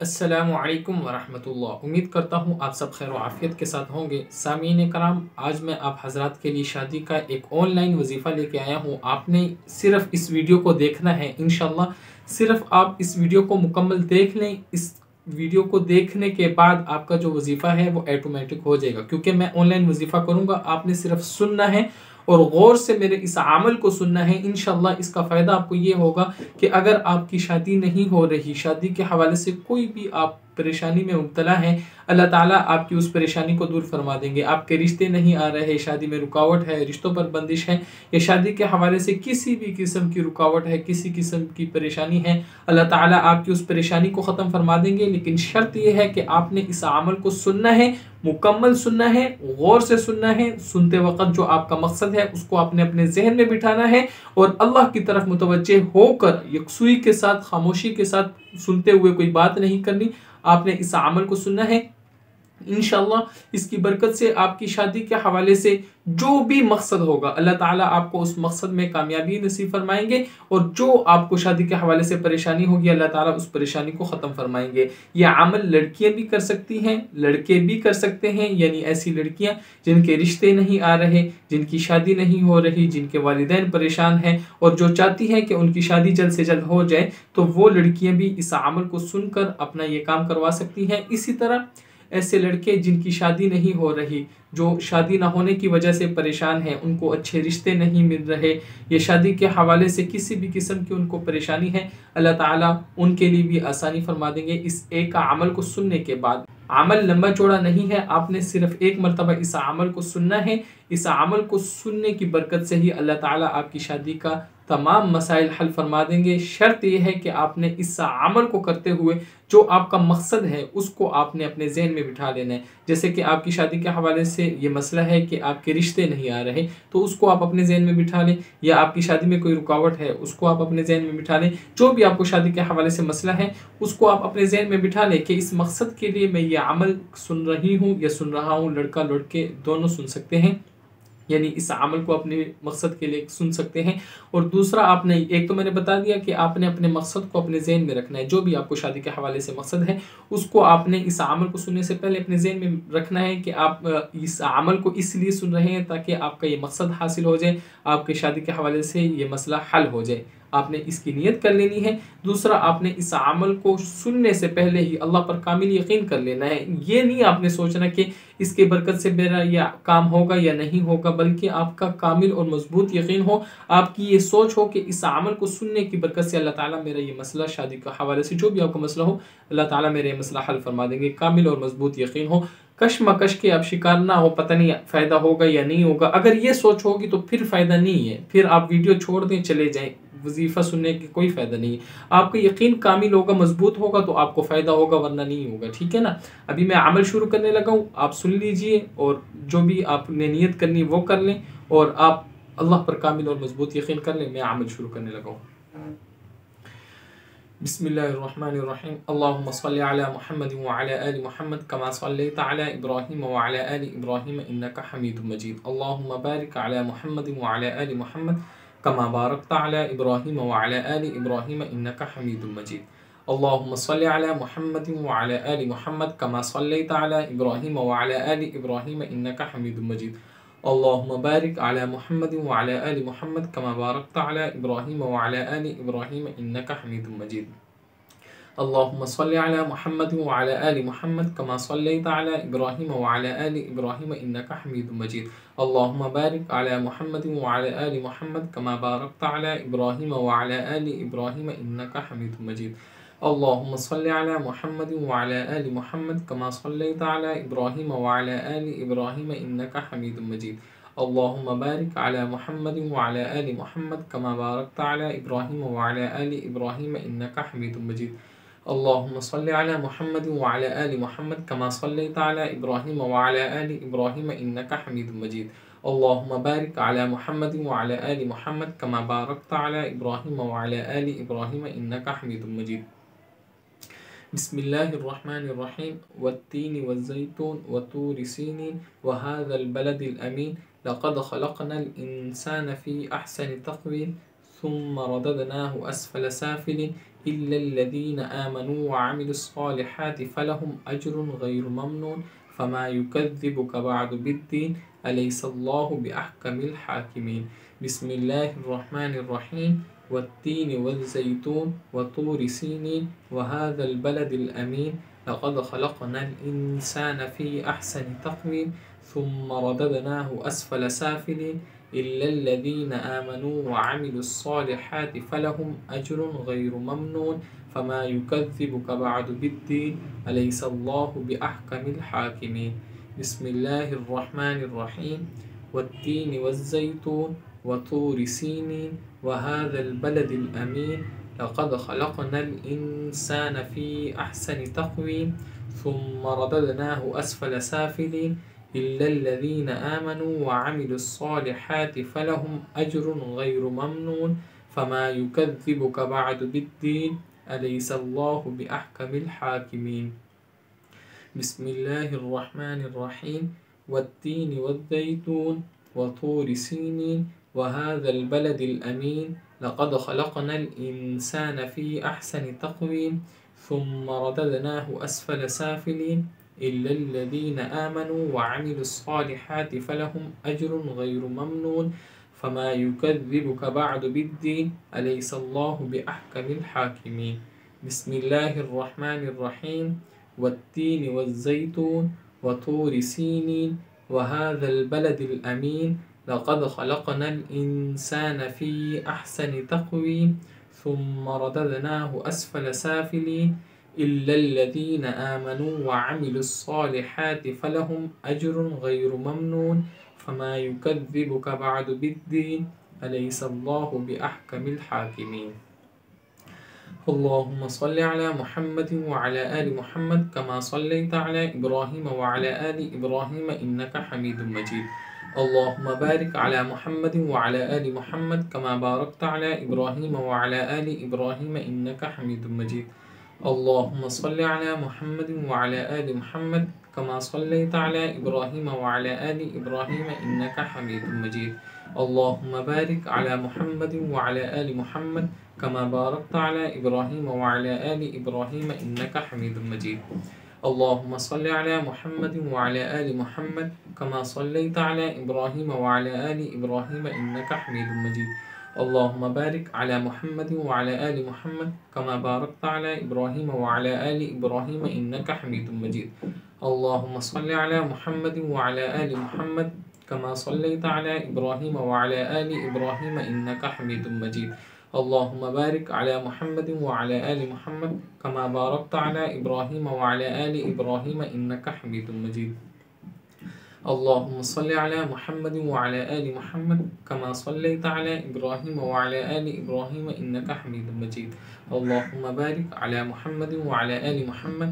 السلام علیکم ورحمۃ اللہ۔ امید کرتا ہوں آپ سب خیر و عافیت کے ساتھ ہوں گے۔ سامعین کرام، آج میں آپ حضرات کے لیے شادی کا ایک آن لائن وظیفہ لے کے آیا ہوں۔ آپ نے صرف اس ویڈیو کو دیکھنا ہے، انشاءاللہ صرف آپ اس ویڈیو کو مکمل دیکھ لیں۔ اس ویڈیو کو دیکھنے کے بعد آپ کا جو وظیفہ ہے وہ آٹومیٹک ہو جائے گا، کیونکہ میں آن لائن وظیفہ کروں گا۔ آپ نے صرف سننا ہے اور غور سے میرے اس عمل کو سننا ہے۔ انشاءاللہ اس کا فائدہ آپ کو یہ ہوگا کہ اگر آپ کی شادی نہیں ہو رہی، شادی کے حوالے سے کوئی بھی آپ پریشانی میں مبتلا ہیں، اللہ تعالیٰ آپ کی اس پریشانی کو دور فرما دیں گے۔ آپ کے رشتے نہیں آ رہے، شادی میں رکاوٹ ہے، رشتوں پر بندش ہے، یا شادی کے حوالے سے کسی بھی قسم کی رکاوٹ ہے، کسی قسم کی پریشانی ہے، اللہ تعالیٰ آپ کی اس پریشانی کو ختم فرما دیں گے۔ لیکن شرط یہ ہے کہ آپ نے اس عمل کو سننا ہے، مکمل سننا ہے، غور سے سننا ہے۔ سنتے وقت جو آپ کا مقصد ہے اس کو آپ نے اپنے ذہن میں بٹھانا ہے اور اللہ کی طرف متوجہ ہو کر یکسوئی کے ساتھ، خاموشی کے ساتھ سنتے ہوئے کوئی بات نہیں کرنی۔ آپ نے اس عمل کو سننا ہے۔ انشاءاللہ اس کی برکت سے آپ کی شادی کے حوالے سے جو بھی مقصد ہوگا، اللہ تعالیٰ آپ کو اس مقصد میں کامیابی نصیب فرمائیں گے، اور جو آپ کو شادی کے حوالے سے پریشانی ہوگی، اللہ تعالیٰ اس پریشانی کو ختم فرمائیں گے۔ یہ عمل لڑکیاں بھی کر سکتی ہیں، لڑکے بھی کر سکتے ہیں، یعنی ایسی لڑکیاں جن کے رشتے نہیں آ رہے، جن کی شادی نہیں ہو رہی، جن کے والدین پریشان ہیں اور جو چاہتی ہیں کہ ان کی شادی جلد سے جلد ہو جائے، تو وہ لڑکیاں بھی اس عمل کو سن کر اپنا یہ کام کروا سکتی ہیں۔ اسی طرح ایسے لڑکے جن کی شادی نہیں ہو رہی، جو شادی نہ ہونے کی وجہ سے پریشان ہیں، ان کو اچھے رشتے نہیں مل رہے، یہ شادی کے حوالے سے کسی بھی قسم کی ان کو پریشانی ہے، اللہ تعالیٰ ان کے لیے بھی آسانی فرما دیں گے اس ایک عمل کو سننے کے بعد۔ عمل لمبا چوڑا نہیں ہے، آپ نے صرف ایک مرتبہ اس عمل کو سننا ہے۔ اس عمل کو سننے کی برکت سے ہی اللہ تعالیٰ آپ کی شادی کا تمام مسائل حل فرما دیں گے۔ شرط یہ ہے کہ آپ نے اس عمل کو کرتے ہوئے جو آپ کا مقصد ہے اس کو آپ نے اپنے ذہن میں بٹھا لینا ہے۔ جیسے کہ آپ کی شادی کے حوالے سے یہ مسئلہ ہے کہ آپ کے رشتے نہیں آ رہے، تو اس کو آپ اپنے ذہن میں بٹھا لیں، یا آپ کی شادی میں کوئی رکاوٹ ہے اس کو آپ اپنے ذہن میں بٹھا لیں۔ جو بھی آپ کو شادی کے حوالے سے مسئلہ ہے اس کو آپ اپنے ذہن میں بٹھا لیں کہ اس مقصد کے لیے میں یہ عمل سن رہی ہوں یا سن رہا ہوں۔ لڑکا لڑکے دونوں سن سکتے ہیں، یعنی اس عمل کو اپنے مقصد کے لیے سن سکتے ہیں۔ اور دوسرا، آپ نے ایک تو میں نے بتا دیا کہ آپ نے اپنے مقصد کو اپنے ذہن میں رکھنا ہے۔ جو بھی آپ کو شادی کے حوالے سے مقصد ہے اس کو آپ نے اس عمل کو سننے سے پہلے اپنے ذہن میں رکھنا ہے کہ آپ اس عمل کو اس لیے سن رہے ہیں تاکہ آپ کا یہ مقصد حاصل ہو جائے، آپ کی شادی کے حوالے سے یہ مسئلہ حل ہو جائے۔ آپ نے اس کی نیت کر لینی ہے۔ دوسرا، آپ نے اس عمل کو سننے سے پہلے ہی اللہ پر کامل یقین کر لینا ہے۔ یہ نہیں آپ نے سوچنا کہ اس کے برکت سے میرا یہ کام ہوگا یا نہیں ہوگا، بلکہ آپ کا کامل اور مضبوط یقین ہو۔ آپ کی یہ سوچ ہو کہ اس عمل کو سننے کی برکت سے اللہ تعالیٰ میرا یہ مسئلہ شادی کا حوالے سے جو بھی آپ کا مسئلہ ہو، اللہ تعالیٰ میرا یہ مسئلہ حل فرما دیں گے۔ کامل اور مضبوط یقین ہو، کشمکش کے آپ شکار نہ ہو، پتہ نہیں فائدہ ہوگا یا نہیں ہوگا۔ اگر یہ سوچ ہوگی تو پھر فائدہ نہیں ہے، پھر آپ ویڈیو چھوڑ دیں چلے جائیں، وظیفہ سننے کی کوئی فائدہ نہیں ہے۔ آپ کا یقین کامل ہوگا، مضبوط ہوگا تو آپ کو فائدہ ہوگا، ورنہ نہیں ہوگا، ٹھیک ہے نا۔ ابھی میں عمل شروع کرنے لگا ہوں، آپ سن لیجئے اور جو بھی آپ نے نیت کرنی وہ کر لیں، اور آپ اللہ پر کامل اور مضبوط یقین کر لیں۔ میں عمل شروع کرنے لگا ہوں۔ بسم اللہ الرحمن الرحیم۔ اللہم صلی علی محمد وعلی آل محمد کما صلیت علی ابراہیم وعلی آل ابراہیم انک حمید مجید۔ اللہم بارک علی محمد وعلی آل محمد کما بارکت علی ابراہیم وعلی آل ابراہیم انک حمید مجید۔ اللہم صلی علی محمد وعلی آل محمد کما صلیت علی ابراہیم وعلی آل ابراہیم انک حمید مجید۔ اللہم بارک علی محمد وعلی آل محمد کما بارکت علی ابراہیم وعلی آل ابراہیم انک حمید مجید۔ اللہم صلی علی محمد وعلی آل محمد کما صلیت علی ابراہیم وعلی آل ابراہیم انک حمید مجید۔ اللہم بارک علی محمد وعلی آل محمد کما بارکت علی ابراہیم وعلی آل ابراہیم انک حمید مجید۔ اللہم صلی علی محمد وعلی آل محمد کما صلیت علی ابراہیم وعلی آل ابراہیم انک حمید مجید۔ اللہم بارک علی محمد وعلی آل محمد کما بارکت علی ابراہیم وعلی آل ابراہیم انک حمید مجید۔ اللہم صلی علی محمد وعلی آل محمد کما صلیت علی ابراہیم وعلی آل ابراہیم انک حمید مجید۔ اللہم بارک علی محمد وعلی آل محمد کما بارکت علی ابراہیم وعلی آل ابراہیم انک حمید مجید۔ بسم اللہ الرحمن الرحیم۔ والتین والزیتون وطور سینین وهذا البلد الامین لقد خلقنا الانسان فی احسن تقویم ثم رددناه اسفل سافلین إلا الذين آمنوا وعملوا الصالحات فلهم أجر غير ممنون فما يكذبك بعد بالدين أليس الله بأحكم الحاكمين. بسم الله الرحمن الرحيم. والتين والزيتون وطور سينين وهذا البلد الأمين لقد خلقنا الإنسان في أحسن تقويم ثم رددناه أسفل سافلين إلا الذين آمنوا وعملوا الصالحات فلهم أجر غير ممنون فما يكذبك بعد بالدين أليس الله بأحكم الحاكمين. بسم الله الرحمن الرحيم. والتين والزيتون وطور سينين وهذا البلد الأمين لقد خلقنا الإنسان في أحسن تقويم ثم رددناه أسفل سافلين إلا الذين آمنوا وعملوا الصالحات فلهم أجر غير ممنون فما يكذبك بعد بالدين أليس الله بأحكم الحاكمين. بسم الله الرحمن الرحيم. والتين والزيتون وطور سينين وهذا البلد الأمين لقد خلقنا الإنسان في أحسن تقويم ثم رددناه أسفل سافلين إلا الذين آمنوا وعملوا الصالحات فلهم أجر غير ممنون فما يكذبك بعد بالدين أليس الله بأحكم الحاكمين. بسم الله الرحمن الرحيم. والتين والزيتون وطور سينين وهذا البلد الأمين لقد خلقنا الإنسان في أحسن تقويم ثم رددناه أسفل سافلين إلا الذين آمنوا وعملوا الصالحات فلهم أجر غير ممنون فما يكذبك بعد بالدين أليس الله بأحكم الحاكمين. اللهم صل على محمد وعلى آل محمد كما صليت على إبراهيم وعلى آل إبراهيم إنك حميد مجيد. اللهم بارك على محمد وعلى آل محمد كما باركت على إبراهيم وعلى آل إبراهيم إنك حميد مجيد. اللهم صل على محمد وعلى آل محمد كما صليت على إبراهيم وعلى آل إبراهيم إنك حميد مجيد. اللهم بارك على محمد وعلى آل محمد كما باركت على إبراهيم وعلى آل إبراهيم إنك حميد مجيد. اللهم صل على محمد وعلى آل محمد كما صليت على إبراهيم وعلى آل إبراهيم إنك حميد مجيد. اللهم بارك على محمد وعلى آل محمد كما باركت على إبراهيم وعلى آل إبراهيم إنك حميد مجيد. اللهم صل على محمد وعلى آل محمد كما صليت على إبراهيم وعلى آل إبراهيم إنك حميد مجيد. اللهم بارك على محمد وعلى آل محمد كما باركت على إبراهيم وعلى آل إبراهيم إنك حميد مجيد. اللهم صل على محمد وعلى آل محمد كما صليت على إبراهيم وعلى آل إبراهيم إنك حميد مجيد. اللهم بارك على محمد وعلى آل محمد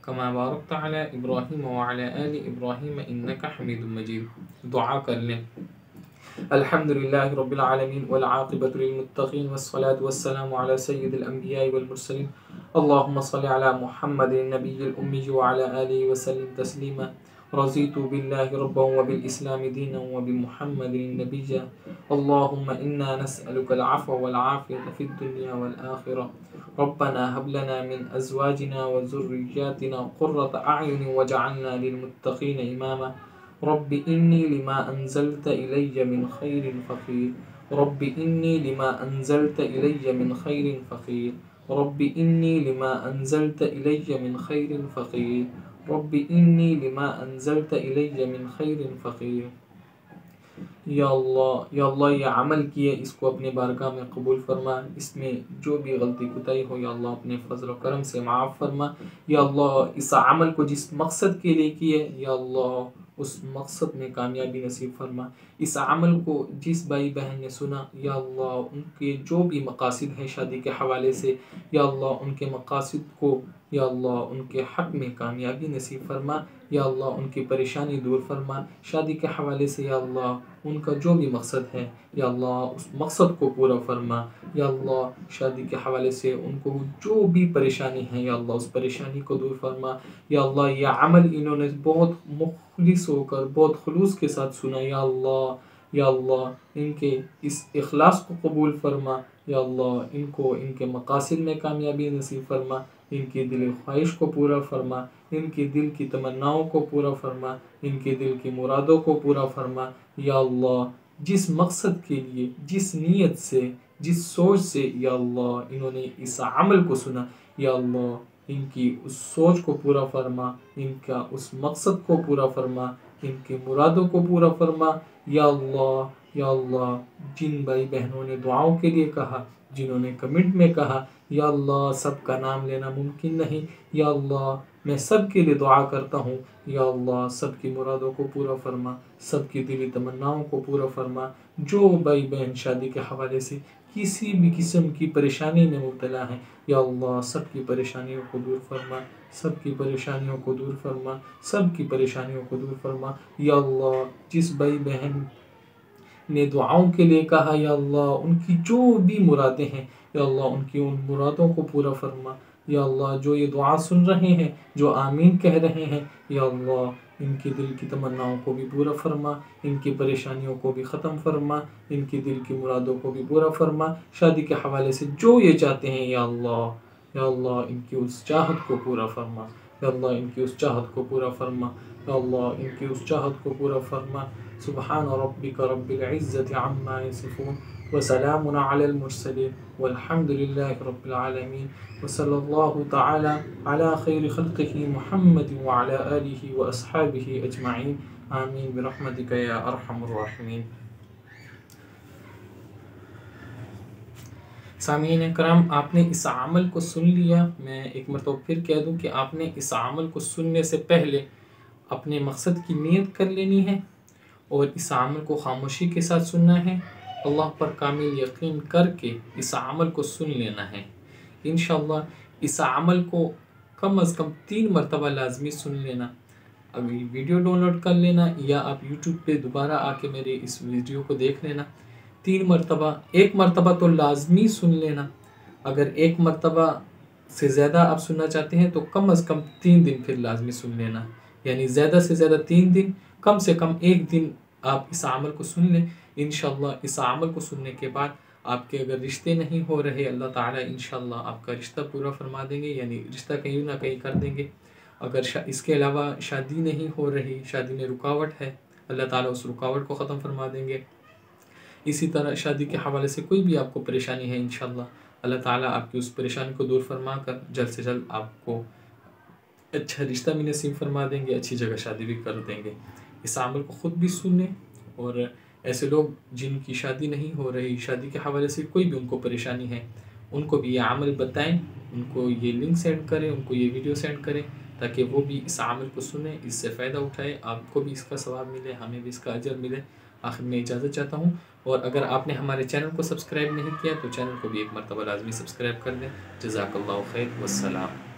كما باركت على إبراهيم وعلى آل إبراهيم إنك حميد مجيد. دعا کر لیں. الحمد لله رب العالمين والعاقبة للمتقين والصلاة والسلام على سيد الأنبياء والمرسلين. اللهم صل على محمد النبي الأمي وعلى آله وسلم تسليما. رضيت بالله ربا وبالإسلام دينا وبمحمد نبيا. اللهم إنا نسألك العفو والعافية في الدنيا والآخرة. ربنا هب لنا من أزواجنا وذرياتنا قرة أعين واجعلنا للمتقين إماما. رب إني لما أنزلت إلي من خير فقير. رب إني لما أنزلت إلي من خير فقير. رب إني لما أنزلت إلي من خير فقير. رب إني لما أنزلت إلي من خير فقير. یا اللہ یہ عمل کیے اس کو اپنے بارگاہ میں قبول فرما. اس میں جو بھی غلطی کوتاہی ہو یا اللہ اپنے فضل و کرم سے معاف فرما. یا اللہ اس عمل کو جس مقصد کے لیے کیے یا اللہ اس مقصد میں کامیابی نصیب فرما. اس عمل کو جس بھائی بہن نے سنا یا اللہ ان کے جو بھی مقاصد ہیں شادی کے حوالے سے یا اللہ ان کے مقاصد کو یا اللہ ان کے حق میں کامیابی نصیب فرما. یا اللہ ان کی پریشانی دور فرما. شادی کے حوالے سے یا اللہ ان کا جو بھی مقصد ہے یا اللہ اس مقصد کو پورا فرما. یا اللہ شادی کے حوالے سے ان کو جو بھی پریشانی ہے یا اللہ اس پریشانی کو دور فرما. یا اللہ یہ عمل انہوں نے بہت مخلص ہو کر بہت خلوص کے ساتھ سنا. یا اللہ ان کے اس اخلاص کو قبول فرما. یا اللہ ان کو ان کے مقاصد میں کامیابی نصیب فرما، ان کی دل خواہش کو پورا فرما، ان کی دل کی تمناؤں کو پورا فرما، ان کے دل کی مرادوں کو پورا فرما۔ یا اللہ جس مقصد کے لیے، جس نیت سے، جس سوچ سے یا اللہ انہوں نے اس عمل کو سنا، یا اللہ ان کی اس سوچ کو پورا فرما، ان کا اس مقصد کو پورا فرما، ان کی مرادوں کو پورا فرما۔ یا اللہ، یا اللہ جن بھائی بہنوں نے دعاؤں کے لیے کہا، جنہوں نے کمنٹ میں کہا، یا اللہ سب کا نام لینا ممکن نہیں، یا اللہ میں سب کے لیے دعا کرتا ہوں، یا اللہ سب کی مرادوں کو پورا فرما، سب کی دلی تمناؤں کو پورا فرما۔ جو بھائی بہن شادی کے حوالے سے کسی بھی قسم کی پریشانی میں مبتلا ہیں، یا اللہ سب کی پریشانیوں کو دور فرما، سب کی پریشانیوں کو دور فرما، سب کی پریشانیوں کو دور فرما۔ یا اللہ جس بھائی بہن نے دعاؤں کے لیے کہا، یا اللہ ان کی جو بھی مرادیں ہیں، یا اللہ ان کی ان مرادوں کو پورا فرما۔ یا اللہ جو یہ دعا سن رہے ہیں، جو آمین کہہ رہے ہیں، یا اللہ ان کی دل کی تمناؤں کو بھی پورا فرما، ان کی پریشانیوں کو بھی ختم فرما، ان کی دل کی مرادوں کو بھی پورا فرما۔ شادی کے حوالے سے جو یہ چاہتے ہیں، یا اللہ ان کی اس چاہت کو پورا فرما، یا اللہ ان کی اس چاہت کو پورا فرما، یا اللہ ان کی اس چاہت کو پورا فرما۔ سبحان ربک رب العزت عما یصفون وسلام علی المرسلین والحمد للہ رب العالمین، وصلی اللہ تعالی علی خیر خلقہ محمد وعلی آلہ واصحابہ اجمعین، آمین برحمتک یا ارحم الراحمین۔ سامعین کرام، آپ نے اس عمل کو سن لیا۔ میں ایک مرتبہ پھر کہہ دوں کہ آپ نے اس عمل کو سننے سے پہلے اپنے مقصد کی نیت کر لینی ہے، اور اس عمل کو خاموشی کے ساتھ سننا ہے، اللہ پر کامل یقین کر کے اس عمل کو سن لینا ہے۔ انشاءاللہ اس عمل کو کم از کم 3 مرتبہ لازمی سن لینا۔ ابھی ویڈیو ڈاؤن لوڈ کر لینا، یا آپ یوٹیوب پہ دوبارہ آ کے میرے اس ویڈیو کو دیکھ لینا۔ 3 مرتبہ، 1 مرتبہ تو لازمی سن لینا۔ اگر 1 مرتبہ سے زیادہ آپ سننا چاہتے ہیں تو کم از کم 3 دن پھر لازمی سن لینا، یعنی زیادہ سے زیادہ 3 دن، کم سے کم 1 دن آپ اس عمل کو سن لیں۔ انشاءاللہ اس عمل کو سننے کے بعد آپ کے اگر رشتے نہیں ہو رہے، اللہ تعالیٰ انشاءاللہ آپ کا رشتہ پورا فرما دیں گے، یعنی رشتہ کہیں نہ کہیں کر دیں گے۔ اگر اس کے علاوہ شادی نہیں ہو رہی، شادی میں رکاوٹ ہے، اللہ تعالیٰ اس رکاوٹ کو ختم فرما دیں گے۔ اسی طرح شادی کے حوالے سے کوئی بھی آپ کو پریشانی ہے، انشاءاللہ اللہ تعالیٰ آپ کی اس پریشانی کو دور فرما کر جلد سے جلد آپ کو اچھا رشتہ بھی نصیب فرما دیں گے، اچھی جگہ شادی بھی کر دیں گے۔ اس عمل کو خود بھی سنیں، اور ایسے لوگ جن کی شادی نہیں ہو رہی، شادی کے حوالے سے کوئی بھی ان کو پریشانی ہے، ان کو بھی یہ عمل بتائیں، ان کو یہ لنک سینڈ کریں، ان کو یہ ویڈیو سینڈ کریں، تاکہ وہ بھی اس عمل کو سنیں، اس سے فائدہ اٹھائے، آپ کو بھی اس کا ثواب ملے، ہمیں بھی اس کا اجر ملے۔ آخر میں اجازت چاہتا ہوں، اور اگر آپ نے ہمارے چینل کو سبسکرائب نہیں کیا تو چینل کو بھی 1 مرتبہ لازمی سبسکرائب کر دیں۔ جزاک اللہ خیر، والسلام۔